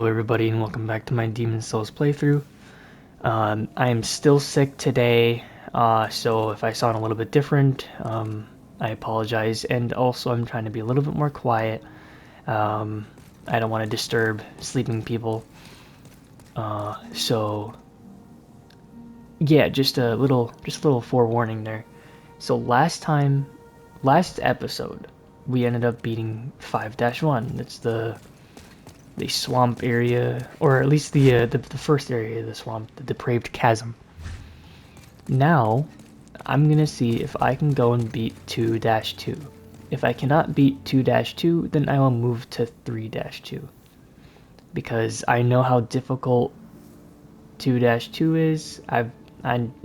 Hello everybody and welcome back to my Demon Souls playthrough. I am still sick today, so if I sound a little bit different, I apologize. And also I'm trying to be a little bit more quiet. I don't want to disturb sleeping people. So yeah, just a little forewarning there. So last episode, we ended up beating 5-1. That's the swamp area, or at least the first area of the swamp, the depraved chasm. Now, I'm gonna see if I can go and beat 2-2. If I cannot beat 2-2, then I will move to 3-2. Because I know how difficult 2-2 is.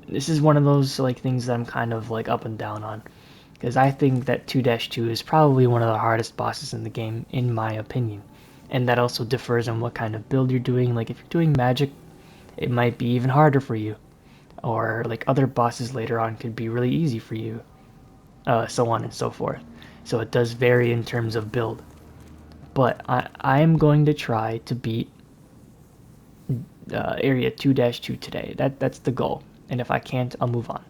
This is one of those like things that I'm kind of like up and down on. Because I think that 2-2 is probably one of the hardest bosses in the game, in my opinion. And that also differs on what kind of build you're doing. Like if you're doing magic, it might be even harder for you. Or like other bosses later on could be really easy for you. So on and so forth. So it does vary in terms of build. But I am going to try to beat area 2-2 today. That's the goal. And if I can't, I'll move on.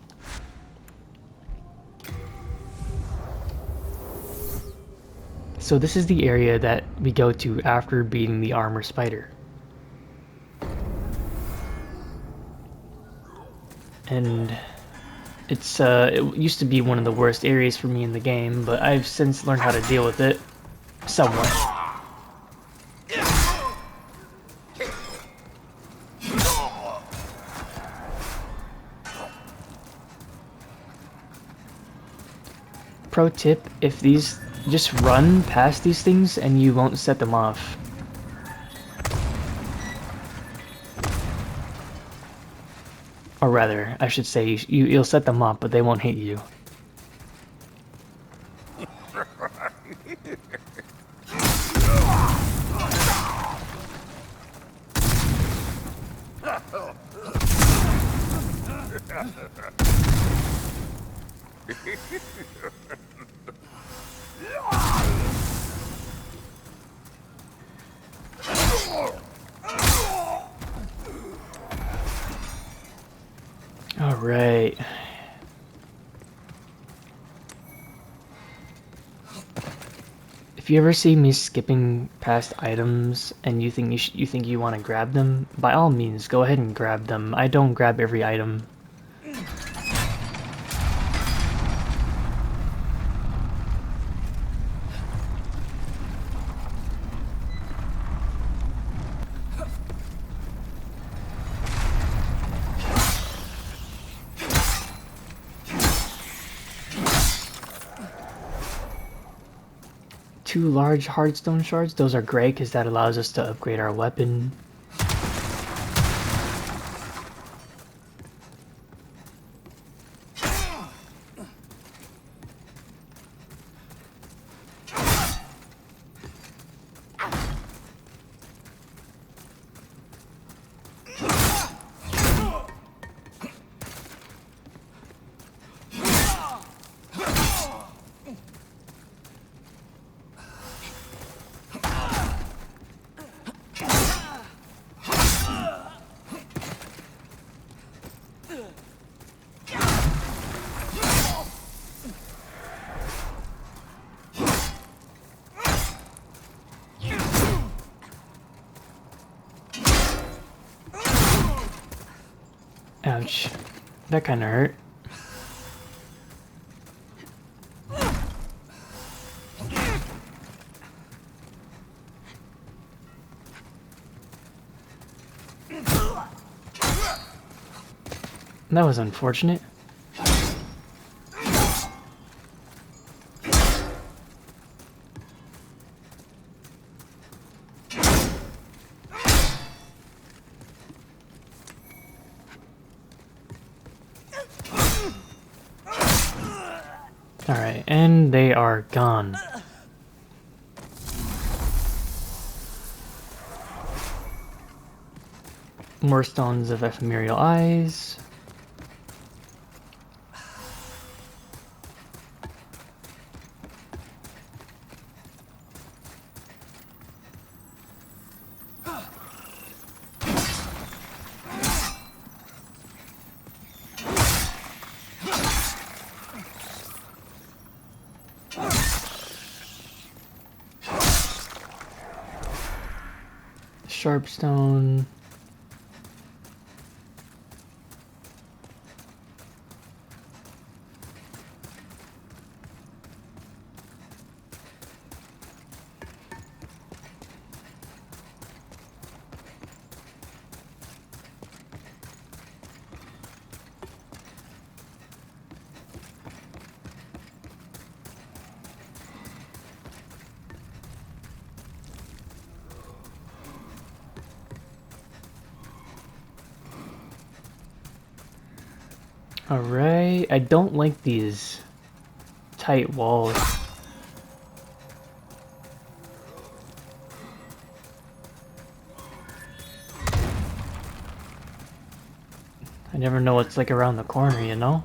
So this is the area that we go to after beating the armor spider. And it used to be one of the worst areas for me in the game, but I've since learned how to deal with it somewhat. Pro tip, if these just run past these things and you won't set them off. Or rather, I should say you'll set them off, but they won't hit you. Alright. If you ever see me skipping past items and you think you want to grab them, by all means go ahead and grab them. I don't grab every item. Two large hardstone shards, those are great because that allows us to upgrade our weapon. Ouch. That kinda hurt. That was unfortunate. Alright, and they are gone. More stones of ephemeral eyes. Sharpstone. Alright, I don't like these tight walls. I never know what's like around the corner, you know?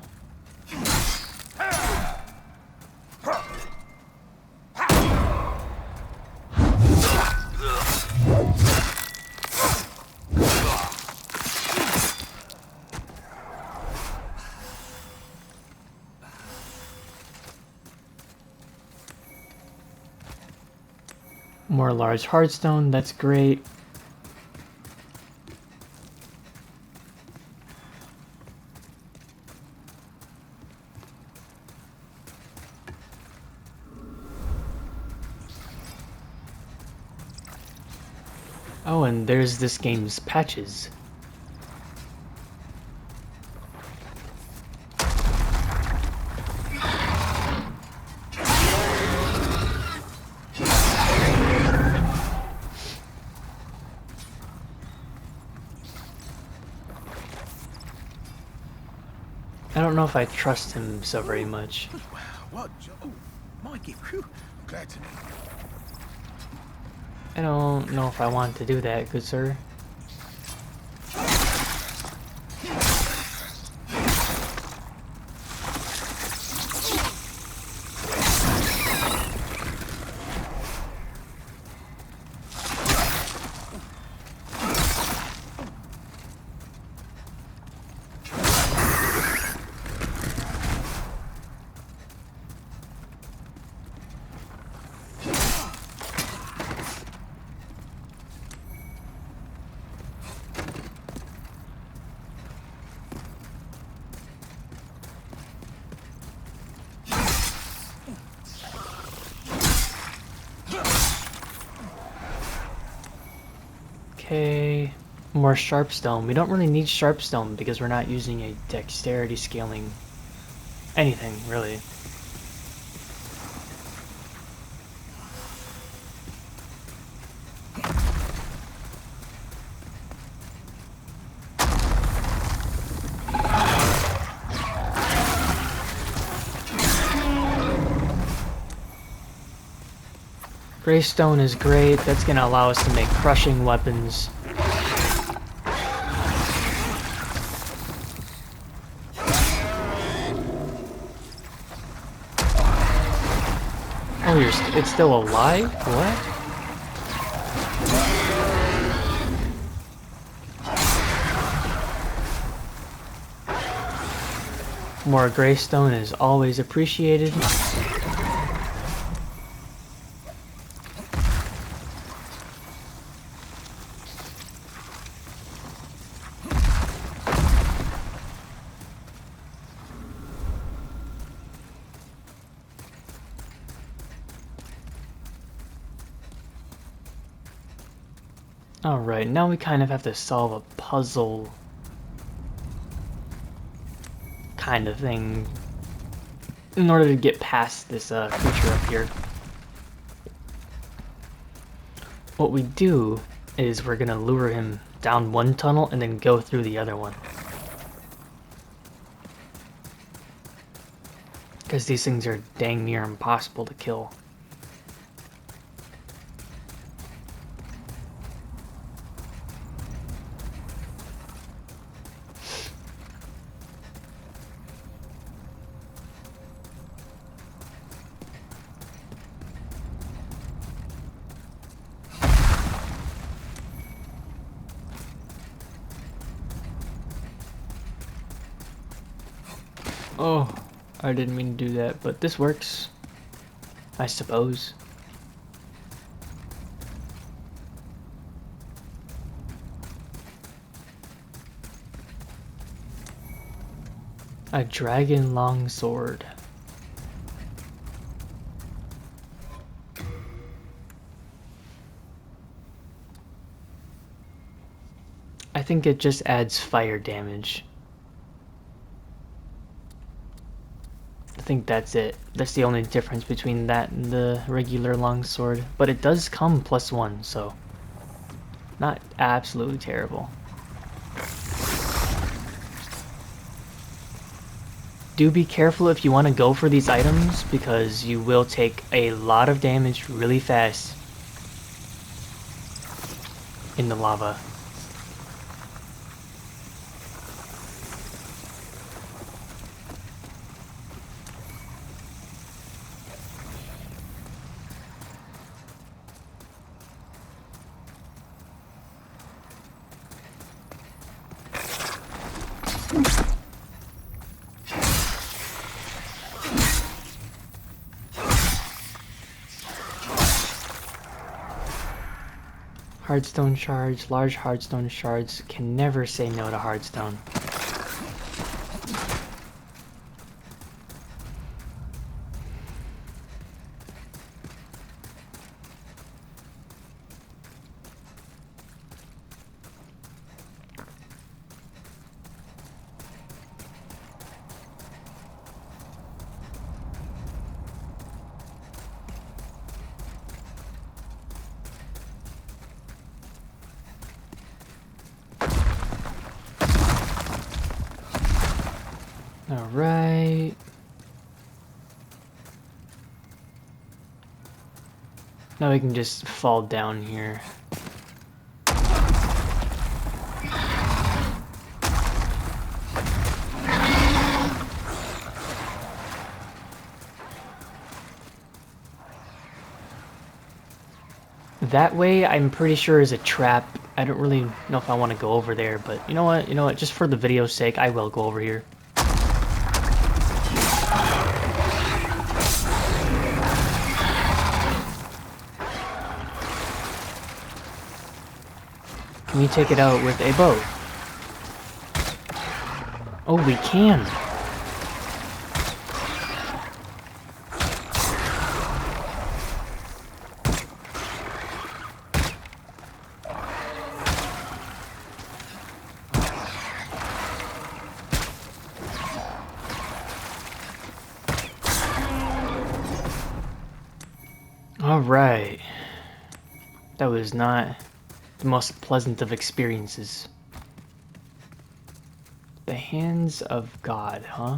More large hardstone, that's great. Oh, and there's this game's patches. I don't know if I trust him so very much. Wow, what? Oh, Mikey, whew, glad to meet you. I don't know if I want to do that, good sir. Okay, more sharpstone. We don't really need sharpstone because we're not using a dexterity scaling anything, really. Greystone is great. That's going to allow us to make crushing weapons. Oh, it's still alive? What? More greystone is always appreciated. Alright, now we kind of have to solve a puzzle kind of thing in order to get past this creature up here. What we do is we're gonna lure him down one tunnel and then go through the other one. Because these things are dang near impossible to kill. Oh, I didn't mean to do that, but this works, I suppose. A dragon longsword. I think it just adds fire damage. I think that's it. That's the only difference between that and the regular longsword. But it does come +1, so not absolutely terrible. Do be careful if you want to go for these items, because you will take a lot of damage really fast in the lava. Hardstone shards, large hardstone shards, can never say no to hardstone. Alright. Now we can just fall down here. That way, I'm pretty sure is a trap. I don't really know if I want to go over there, but you know what? You know what? Just for the video's sake, I will go over here. Can we take it out with a bow? Oh, we can! Alright. That was not the most pleasant of experiences. The hands of God, huh?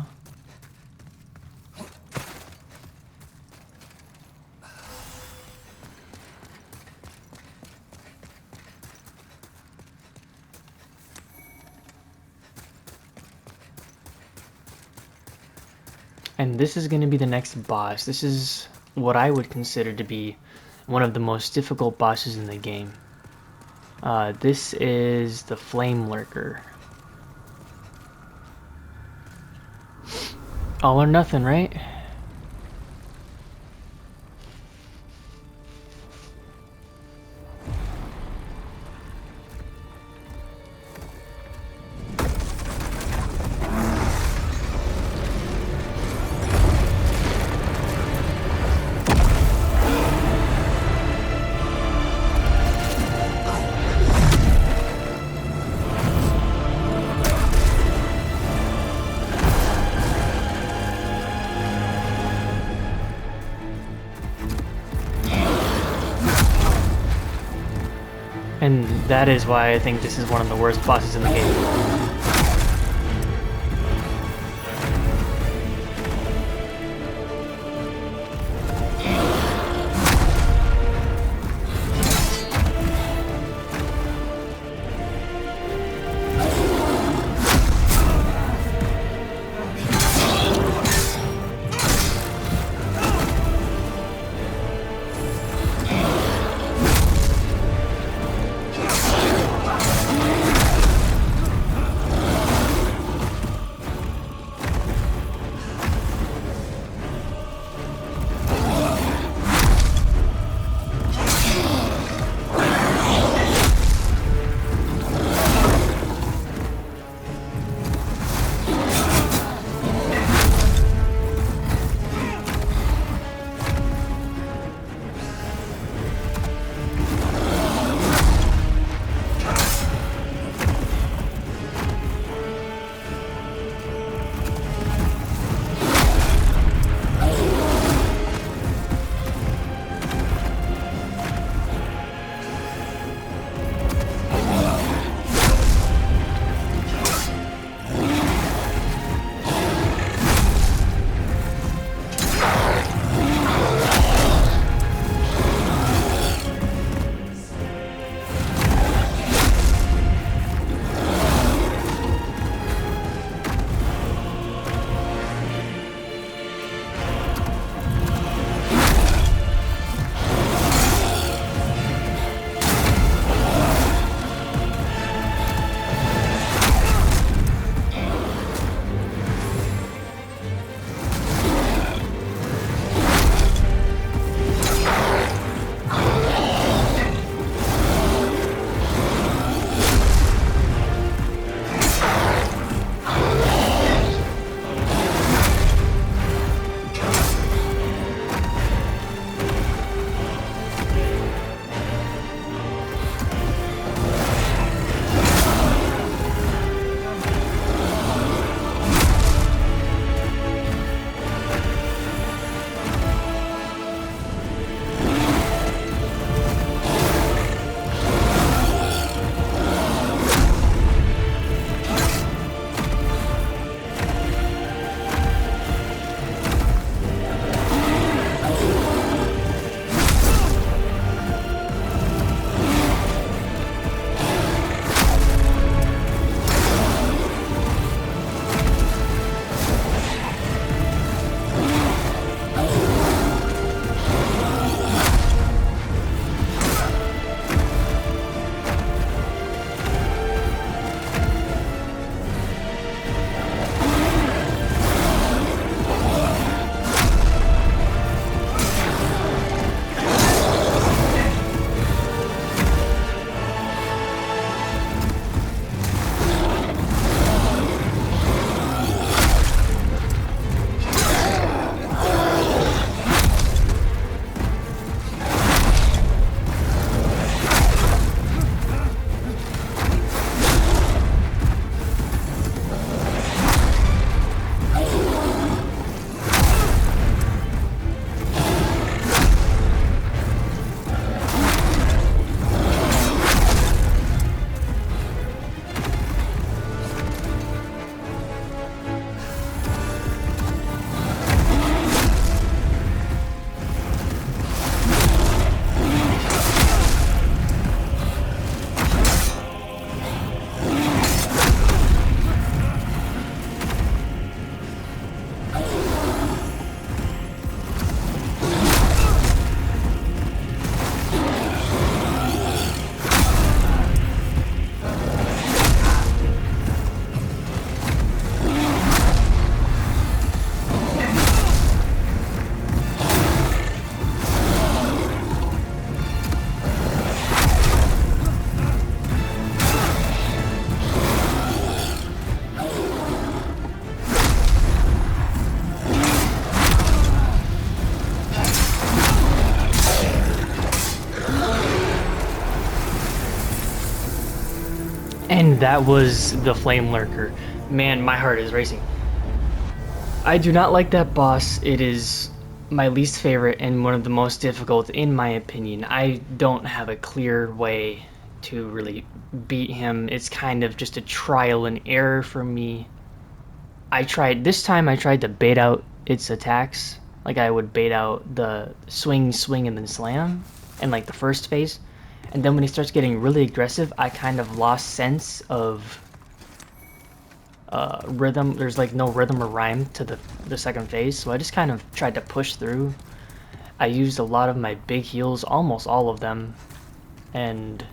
And this is going to be the next boss. This is what I would consider to be one of the most difficult bosses in the game. This is the Flame Lurker. All or nothing, right? And that is why I think this is one of the worst bosses in the game. And that was the Flame Lurker. Man, my heart is racing. I do not like that boss. It is my least favorite and one of the most difficult in my opinion. I don't have a clear way to really beat him. It's kind of just a trial and error for me. This time I tried to bait out its attacks. Like I would bait out the swing, and then slam in like the first phase. And then when he starts getting really aggressive, I kind of lost sense of rhythm. There's like no rhythm or rhyme to the second phase, so I just kind of tried to push through. I used a lot of my big heals, almost all of them, and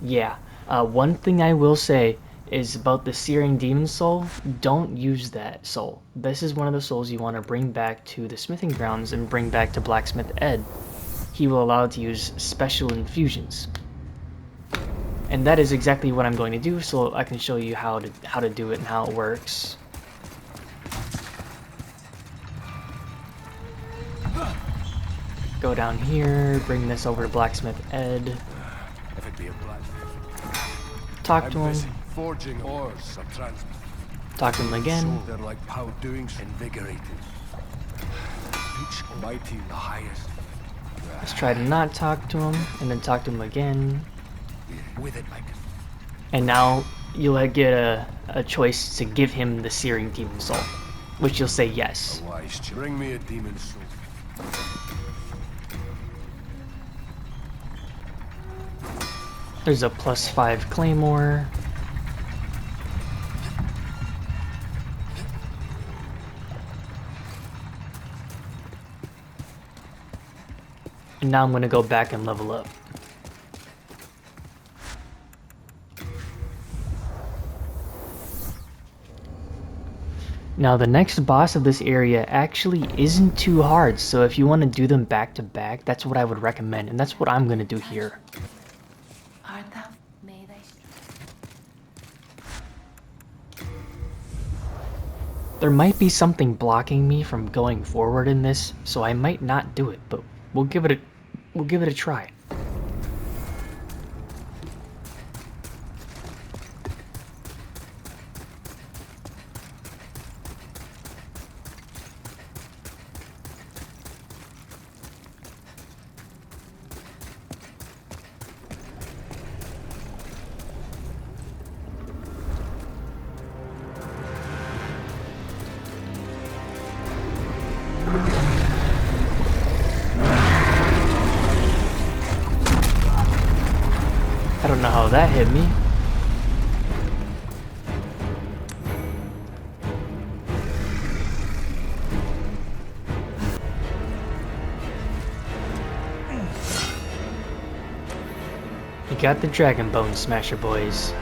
yeah. One thing I will say is about the Searing Demon Soul, don't use that soul. This is one of the souls you want to bring back to the smithing grounds and bring back to Blacksmith Ed. He will allow it to use special infusions. And that is exactly what I'm going to do, so I can show you how to do it and how it works. Go down here, bring this over to Blacksmith Ed. If it be a blacksmith. Talk to him. Forging ores of transmit. Talk to him again. They're like power doings invigorated. Each mighty the highest. Let's try to not talk to him, and then talk to him again. With it, Mike. And now you'll get a choice to give him the Searing Demon Soul, which you'll say yes. Wise, bring me a demon soul. There's a +5 Claymore. And now I'm going to go back and level up. Now the next boss of this area actually isn't too hard, so if you want to do them back to back, that's what I would recommend, and that's what I'm going to do here. Art thou may they There might be something blocking me from going forward in this, so I might not do it, but we'll give it a try. I don't know how that hit me. You got the Dragon Bone Smasher, boys.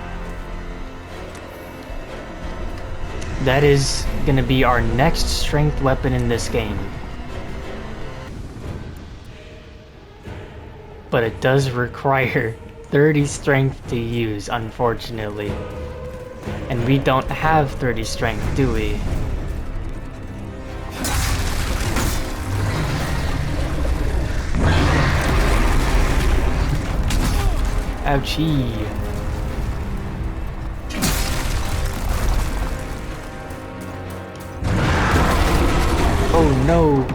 That is gonna be our next strength weapon in this game. But it does require 30 strength to use, unfortunately. And we don't have 30 strength, do we? Ouchie. Oh no.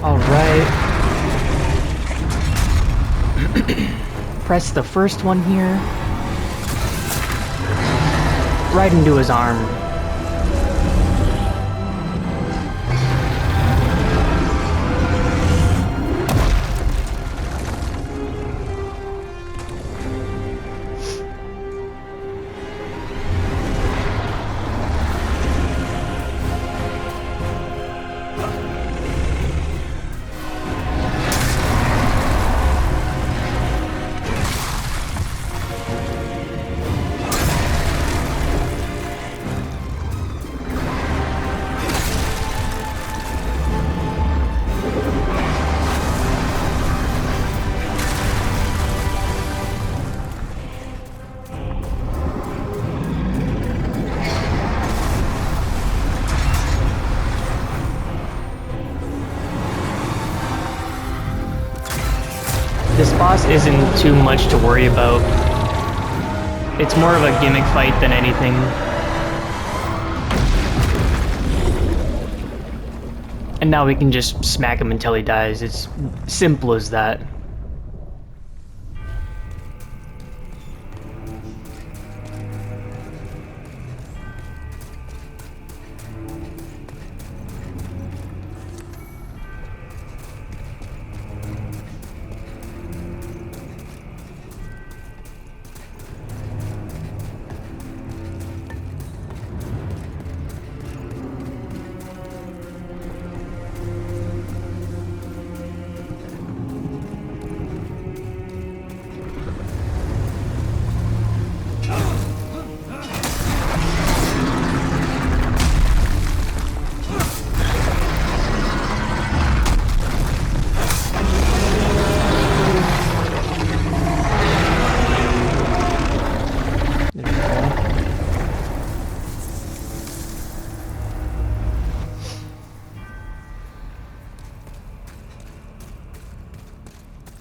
Alright. Press the first one here. Right into his arm. This boss isn't too much to worry about. It's more of a gimmick fight than anything. And now we can just smack him until he dies. It's simple as that.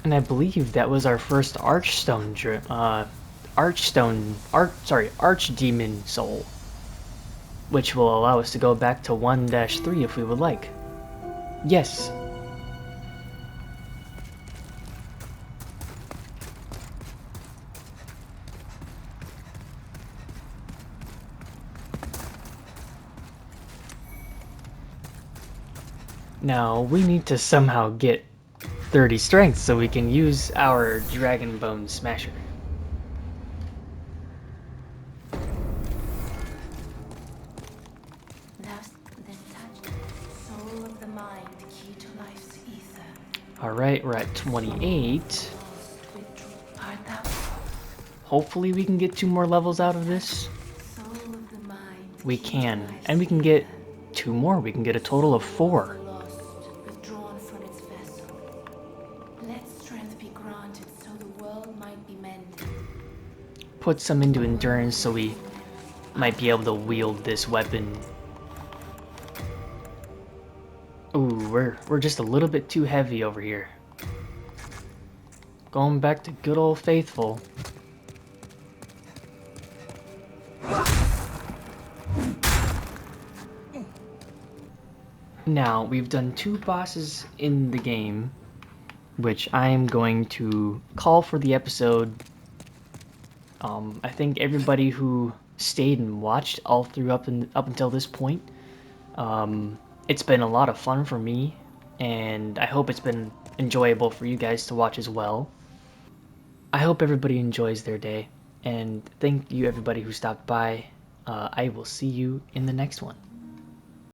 And I believe that was our first Archstone Archdemon soul, which will allow us to go back to 1-3 if we would like. Yes. Now, we need to somehow get 30 strength so we can use our Dragon Bone Smasher. Soul of the mind, key to life's ether. Alright, we're at 28. Art thou Hopefully we can get 2 more levels out of this. soul of the mind? We key to can. life's And we can get 2 more. We can get a total of 4. lost, withdrawn from its vessel. Let strength be granted so the world might be mended. Put some into endurance so we might be able to wield this weapon. Ooh, we're just a little bit too heavy over here. Going back to good old faithful. Now, we've done 2 bosses in the game, which I am going to call for the episode. I think everybody who stayed and watched all through up until this point, it's been a lot of fun for me, and I hope it's been enjoyable for you guys to watch as well. I hope everybody enjoys their day, and thank you everybody who stopped by. I will see you in the next one.